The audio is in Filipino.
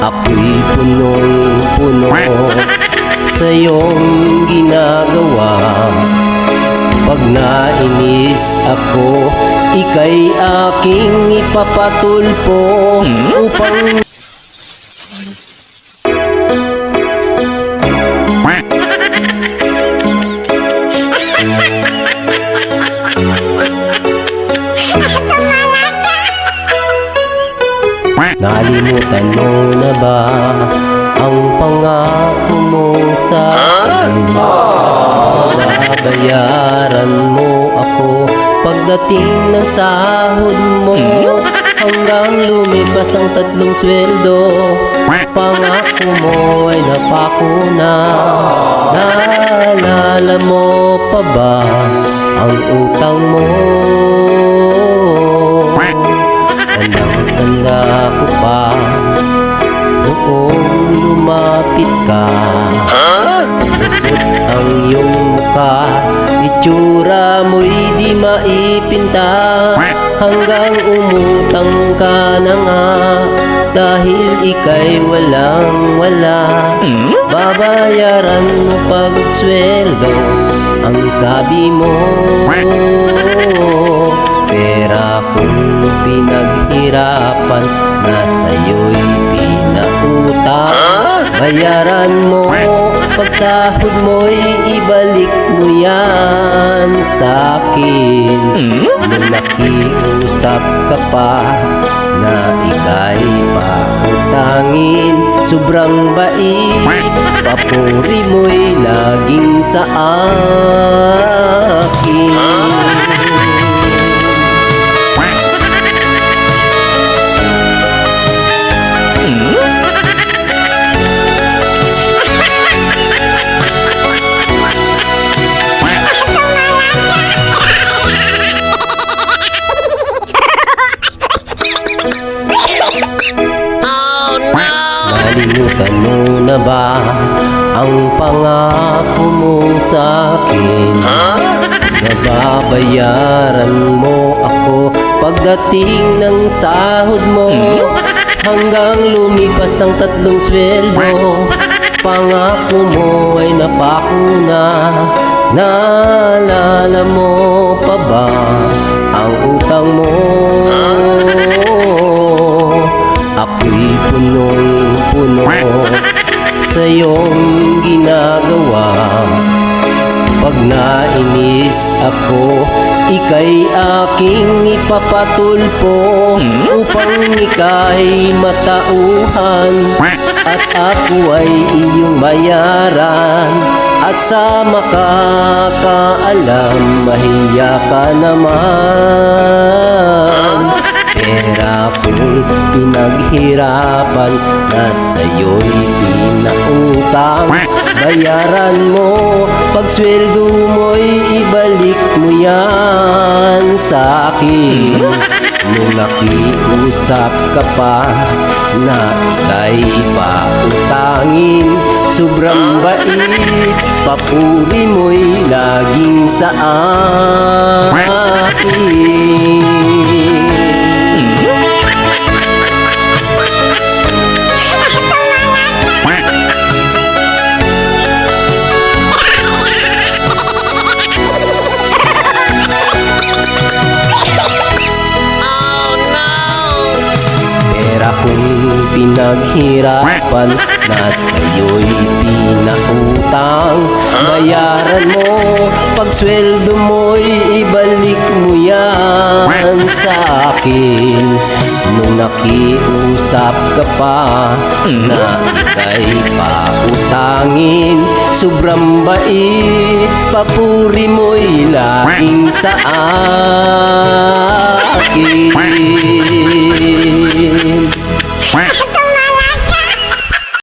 Ako'y punong-puno sa iyong ginagawa. Pag nainis ako, ika'y aking ipapatulpo upang nalimutan mo na ba ang pangako mo sa akin? Babayaran mo ako pagdating ng sahod mo, hanggang lumipas ang 3 sweldo. Pangako mo ay napako na. Naalala mo pa ba ang utang mo? Tanda ko pa noong lumapit ka. Lupot ang iyong muka, itsura mo'y di maipinta, hanggang umutang ka na nga dahil ika'y walang-wala. Babayaran mo pag sweldo, ang sabi mo. Pera kong pinaghirapan na sa'yo'y pinautang. Bayaran mo, pagsahod mo'y ibalik mo yan sa'kin. Nung nakiusap ka pa na ika'y pautangin, sobrang bait, papuri mo'y laging sa akin. Nalimutan mo na ba ang pangako mo sa akin? Nababayaran mo ako pagdating ng sahod mo, hanggang lumipas ang 3 sweldo. Pangako mo ay napako na. Naalala mo pa ba ang utang mo? Ako'y punong-puno sa iyong ginagawa. Pag nainis ako, ika'y aking ipapatulpo upang ika'y matauhan, at ako ay iyong bayaran. At sa makakaalam, mahiya ka naman. Pera kong pinaghirapan na sa'yo'y pinautang. Bayaran mo, pag sweldo mo'y ibalik mo yan sa'kin. Nung nakiusap ka pa na ika'y pautangin, sobrang bait, papuri mo'y laging sa akin. Kung pinaghirapan na sa'yo'y pinautang, bayaran mo, pag sweldo mo'y ibalik mo yan sa'kin. Nung nakiusap ka pa na ika'y pautangin, sobrang bait, papuri mo'y laging sa akin.